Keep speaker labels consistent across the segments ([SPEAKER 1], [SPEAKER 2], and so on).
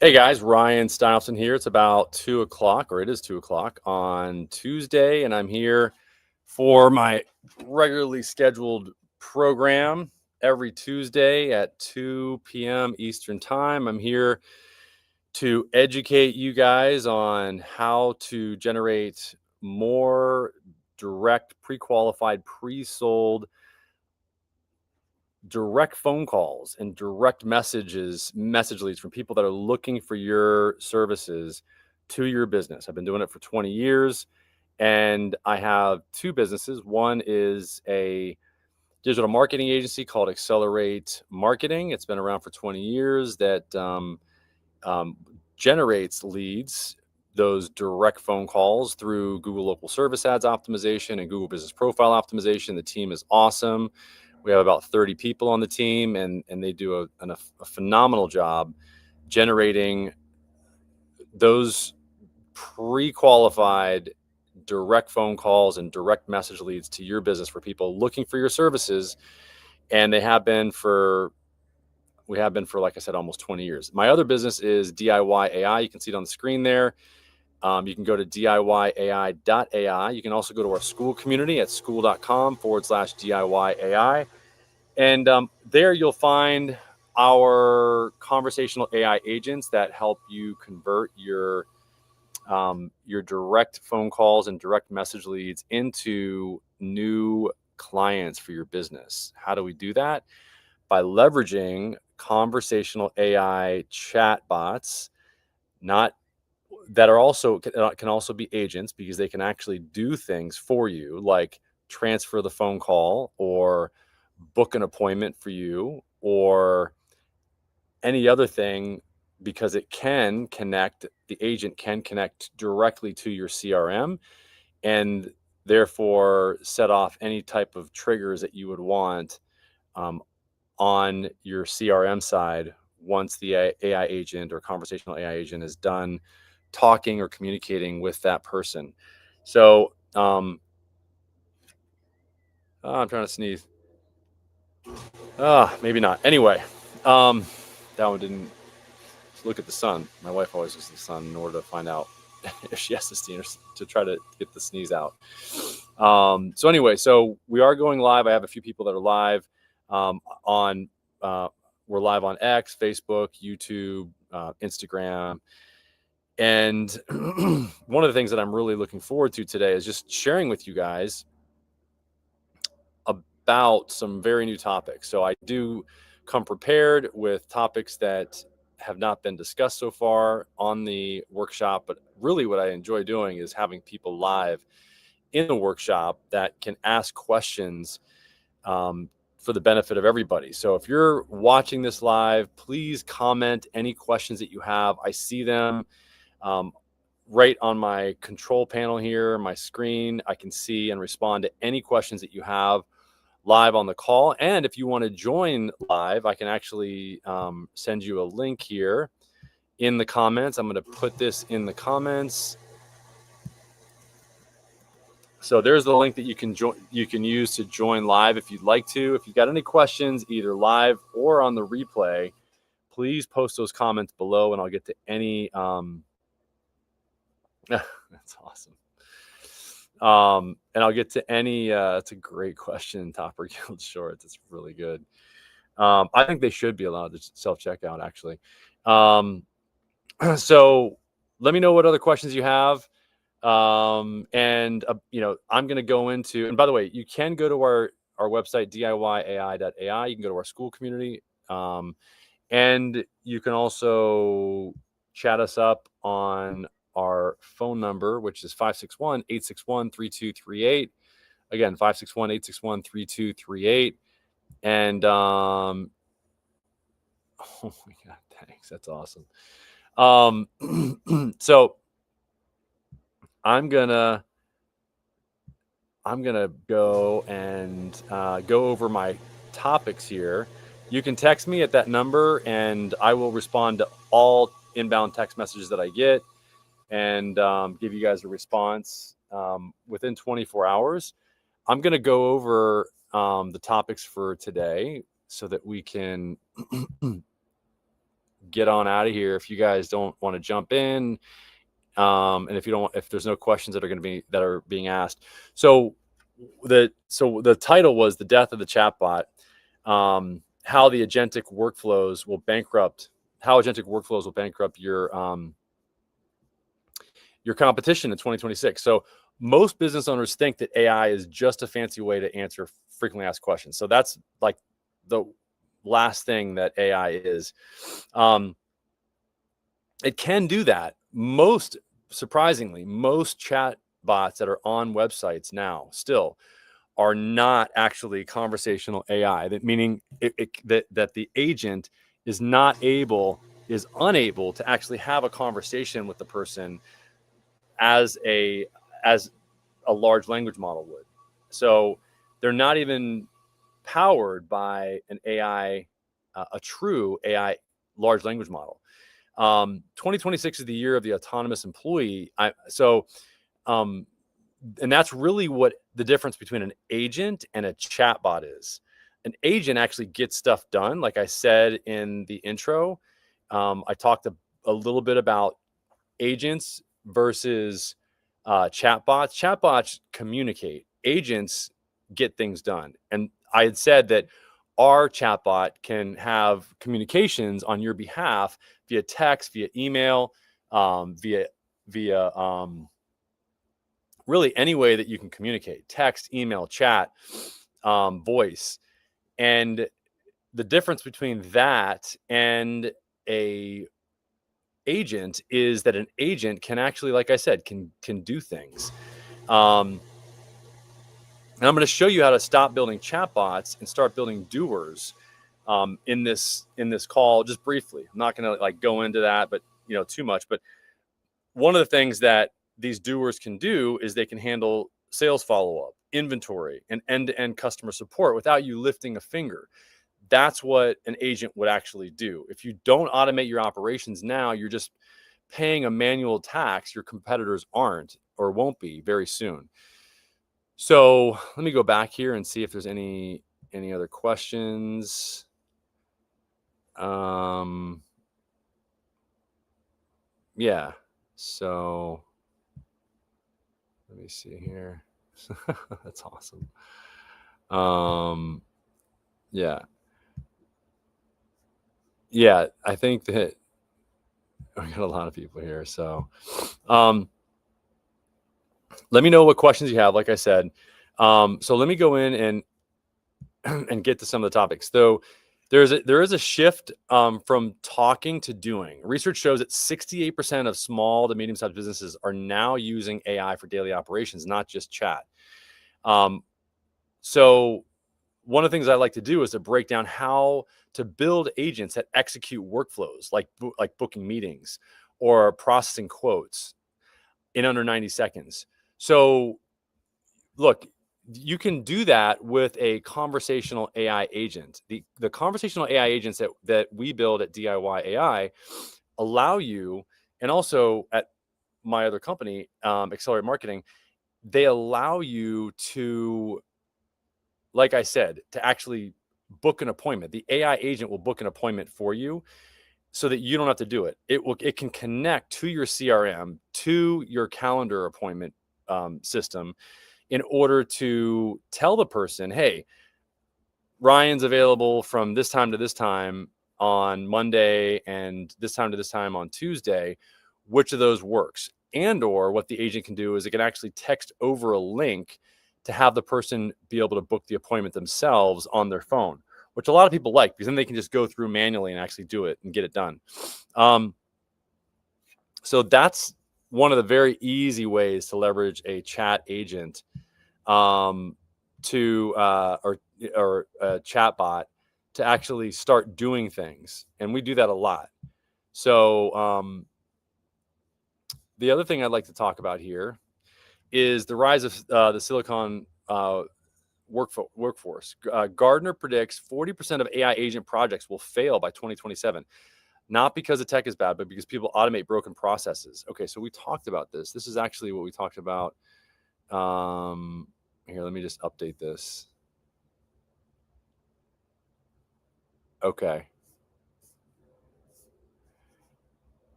[SPEAKER 1] Hey guys, Ryan Steinelson here. It's about 2 o'clock, or it is 2 o'clock on Tuesday, and I'm here for my regularly scheduled program every Tuesday at 2 p.m. Eastern Time. I'm here to educate you guys on how to generate more direct, pre-qualified, pre-sold direct phone calls and direct message leads from people that are looking for your services to your business. I've been doing it for 20 years and I have two businesses. One is a digital marketing agency called Accelerate Marketing. It's been around for 20 years that generates leads, those direct phone calls through Google Local Service Ads optimization and Google Business Profile optimization. The team is awesome. We have about 30 people on the team, and they do a phenomenal job generating those pre-qualified direct phone calls and direct message leads to your business for people looking for your services. And we have been for, like I said, almost 20 years. My other business is DIY AI. You can see it on the screen there. You can go to DIYai.ai. You can also go to our school community at school.com/DIYai. And there you'll find our conversational AI agents that help you convert your direct phone calls and direct message leads into new clients for your business. How do we do that? By leveraging conversational AI chatbots, not that are also can also be agents, because they can actually do things for you, like transfer the phone call or book an appointment for you or any other thing, because the agent can connect directly to your CRM and therefore set off any type of triggers that you would want on your CRM side once the AI agent or conversational AI agent is done talking or communicating with that person. So I'm trying to sneeze. Maybe not. Anyway, that one didn't. Look at the sun. My wife always looks at the sun in order to find out if she has to sneeze, to try to get the sneeze out. So anyway, so we are going live. I have a few people that are live we're live on X, Facebook, YouTube, Instagram. And one of the things that I'm really looking forward to today is just sharing with you guys about some very new topics. So I do come prepared with topics that have not been discussed so far on the workshop, but really what I enjoy doing is having people live in the workshop that can ask questions for the benefit of everybody. So if you're watching this live, please comment any questions that you have. I see them right on my control panel here, my screen. I can see and respond to any questions that you have live on the call. And if you want to join live, I can actually send you a link here in the comments. I'm going to put this in the comments. So there's the link that you can use to join live if you'd like to. If you've got any questions, either live or on the replay, please post those comments below and I'll get to any. That's awesome. And I'll get to any. That's a great question. Topper Guild Shorts. It's really good. I think they should be allowed to self-checkout, actually. So let me know what other questions you have. I'm going to go into, and by the way, you can go to our website, DIYai.ai. You can go to our school community. And you can also chat us up on our phone number, which is 561-861-3238. Again, 561-861-3238. And oh my God, thanks. That's awesome. So I'm gonna go and go over my topics here. You can text me at that number and I will respond to all inbound text messages that I get and give you guys a response within 24 hours. I'm going to go over the topics for today so that we can get on out of here if you guys don't want to jump in. And if there's no questions that are being asked. So the title was The Death of the Chatbot, how agentic workflows will bankrupt your competition in 2026. So most business owners think that AI is just a fancy way to answer frequently asked questions. So that's like the last thing that AI is. It can do that. Surprisingly, most chat bots that are on websites now still are not actually conversational AI. That meaning that the agent is unable to actually have a conversation with the person as a large language model would. So they're not even powered by an AI, a true AI large language model. 2026 is the year of the autonomous employee. And that's really what the difference between an agent and a chatbot is. An agent actually gets stuff done. Like I said in the intro, I talked a little bit about agents versus chatbots. Chatbots communicate. Agents get things done. And I had said that our chatbot can have communications on your behalf via text, via email, via really any way that you can communicate: text, email, chat, voice. And the difference between that and a agent is that an agent can actually, like I said, can do things. And I'm going to show you how to stop building chatbots and start building doers in this call, just briefly. I'm not going to go into that, but too much. But one of the things that these doers can do is they can handle sales follow-up, inventory, and end-to-end customer support without you lifting a finger. That's what an agent would actually do. If you don't automate your operations now, you're just paying a manual tax your competitors aren't or won't be very soon. So let me go back here and see if there's any other questions. Yeah. So let me see here. That's awesome. Yeah. Yeah, I think that we got a lot of people here. So let me know what questions you have, like I said. So let me go in and get to some of the topics. So there is a shift from talking to doing. Research shows that 68% of small to medium-sized businesses are now using AI for daily operations, not just chat. So one of the things I like to do is to break down how to build agents that execute workflows like booking meetings or processing quotes in under 90 seconds. So look, you can do that with a conversational AI agent. The conversational AI agents that we build at DIY AI allow you, and also at my other company, Accelerate Marketing, they allow you to, like I said, to actually book an appointment. The AI agent will book an appointment for you so that you don't have to do it. It can connect to your CRM, to your calendar appointment system, in order to tell the person, hey, Ryan's available from this time to this time on Monday and this time to this time on Tuesday. Which of those works? And or what the agent can do is it can actually text over a link to have the person be able to book the appointment themselves on their phone, which a lot of people like, because then they can just go through manually and actually do it and get it done. So that's one of the very easy ways to leverage a chat agent or a chatbot to actually start doing things. And we do that a lot. So the other thing I'd like to talk about here is the rise of the Silicon workforce. Gartner predicts 40% of AI agent projects will fail by 2027. Not because the tech is bad, but because people automate broken processes. Okay, so we talked about this. This is actually what we talked about. Here, let me just update this. Okay.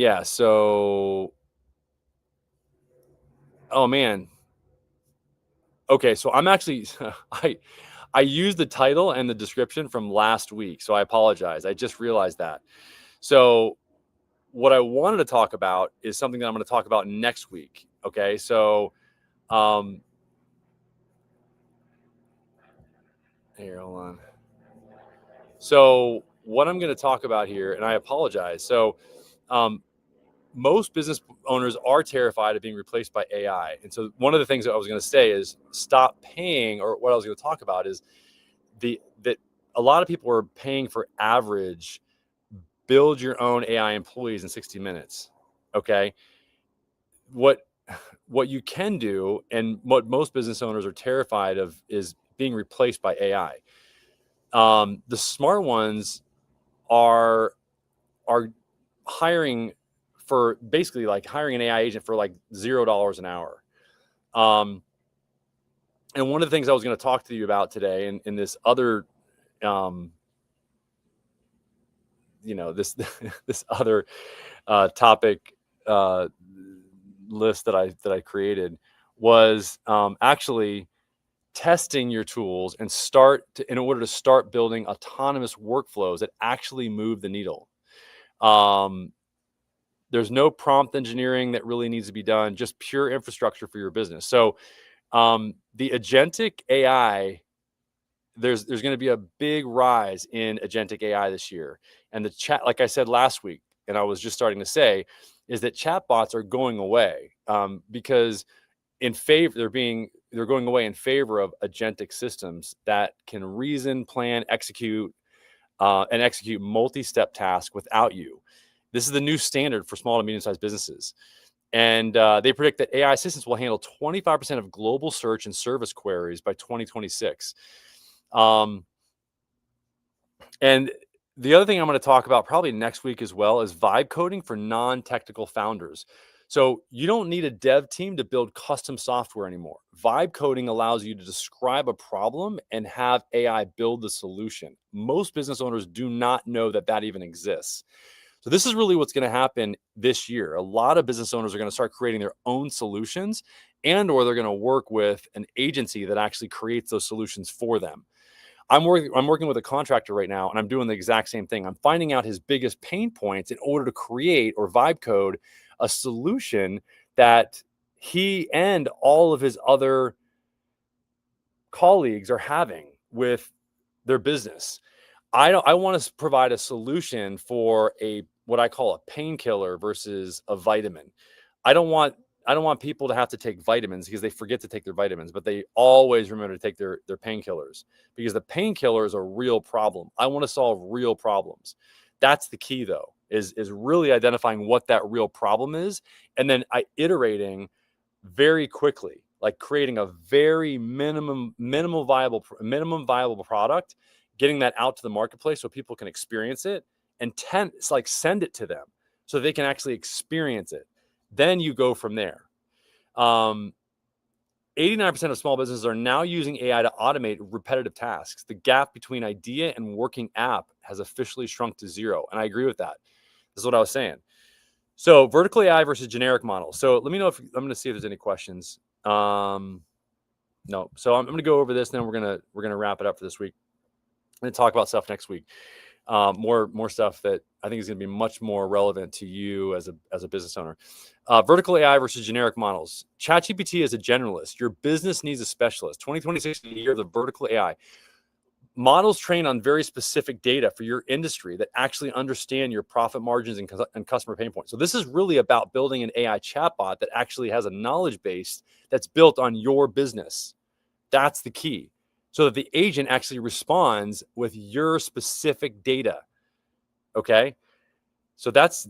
[SPEAKER 1] Yeah. So, oh man. Okay. So I'm actually, I used the title and the description from last week. So I apologize. I just realized that. So what I wanted to talk about is something that I'm going to talk about next week. Okay. So, um, here, hold on. So what I'm going to talk about here, and I apologize. So, um, most business owners are terrified of being replaced by AI. And so one of the things that I was going to say is stop paying, or what I was going to talk about is that a lot of people are paying for average build your own AI employees in 60 minutes. Okay. What what you can do, and what most business owners are terrified of, is being replaced by AI. The smart ones are are hiring for basically like hiring an AI agent for like $0 an hour. Um, and one of the things I was going to talk to you about today, in this other, um, this this other topic uh, list that I created, was actually testing your tools and in order to start building autonomous workflows that actually move the needle. Um, there's no prompt engineering that really needs to be done, just pure infrastructure for your business. So the agentic AI, there's going to be a big rise in agentic AI this year. And the chat, like I said last week, and I was just starting to say, is that chatbots are going away, because they're going away in favor of agentic systems that can reason, plan, and execute multi-step tasks without you. This is the new standard for small to medium-sized businesses. And they predict that AI assistants will handle 25% of global search and service queries by 2026. Um, and the other thing I'm going to talk about probably next week as well is vibe coding for non-technical founders. So you don't need a dev team to build custom software anymore. Vibe coding allows you to describe a problem and have AI build the solution. Most business owners do not know that that even exists. So this is really what's going to happen this year. A lot of business owners are going to start creating their own solutions, or they're going to work with an agency that actually creates those solutions for them. I'm working with a contractor right now, and I'm doing the exact same thing. I'm finding out his biggest pain points in order to create or vibe code a solution that he and all of his other colleagues are having with their business. I want to provide a solution for a what I call a painkiller versus a vitamin. I don't want I don't want people to have to take vitamins because they forget to take their vitamins, but they always remember to take their painkillers, because the painkiller is a real problem. I want to solve real problems. That's the key, though, is really identifying what that real problem is, and then iterating very quickly, like creating a very minimum viable product, getting that out to the marketplace so people can experience it, and it's like send it to them so they can actually experience it. Then you go from there. 89% of small businesses are now using AI to automate repetitive tasks. The gap between idea and working app has officially shrunk to zero. And I agree with that. This is what I was saying. So vertical AI versus generic models. So let me know if I'm going to see if there's any questions. No. So I'm going to go over this, and then we're gonna wrap it up for this week. I'm going to talk about stuff next week. More stuff that I think is going to be much more relevant to you as a business owner. Vertical AI versus generic models. ChatGPT is a generalist. Your business needs a specialist. 2026 is the year of the vertical AI. Models trained on very specific data for your industry that actually understand your profit margins and customer pain points. So this is really about building an AI chatbot that actually has a knowledge base that's built on your business. That's the key. So that the agent actually responds with your specific data. Okay. So that's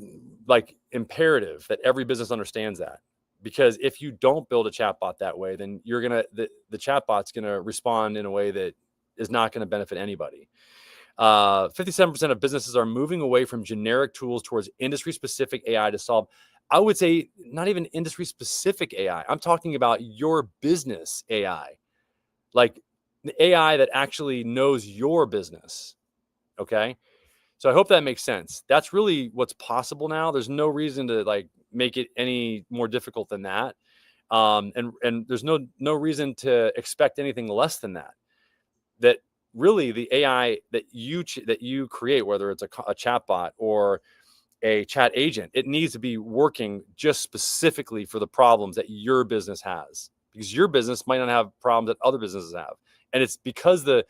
[SPEAKER 1] like imperative that every business understands that. Because if you don't build a chatbot that way, then the chatbot's gonna respond in a way that is not going to benefit anybody. 57% of businesses are moving away from generic tools towards industry-specific AI to solve, I would say, not even industry-specific AI. I'm talking about your business AI, like the AI that actually knows your business. Okay. So I hope that makes sense. That's really what's possible now. There's no reason to like make it any more difficult than that. And there's no reason to expect anything less than that. That really the AI that you create, whether it's a chatbot or a chat agent, it needs to be working just specifically for the problems that your business has, because your business might not have problems that other businesses have. And it's because the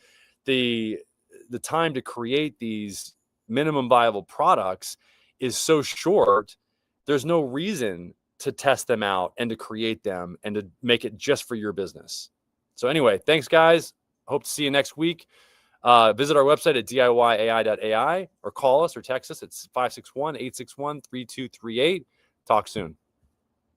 [SPEAKER 1] time to create these minimum viable products is so short, there's no reason to test them out and to create them and to make it just for your business. So anyway, thanks guys. Hope to see you next week. Visit our website at diyai.ai or call us or text us at 561-861-3238. Talk soon.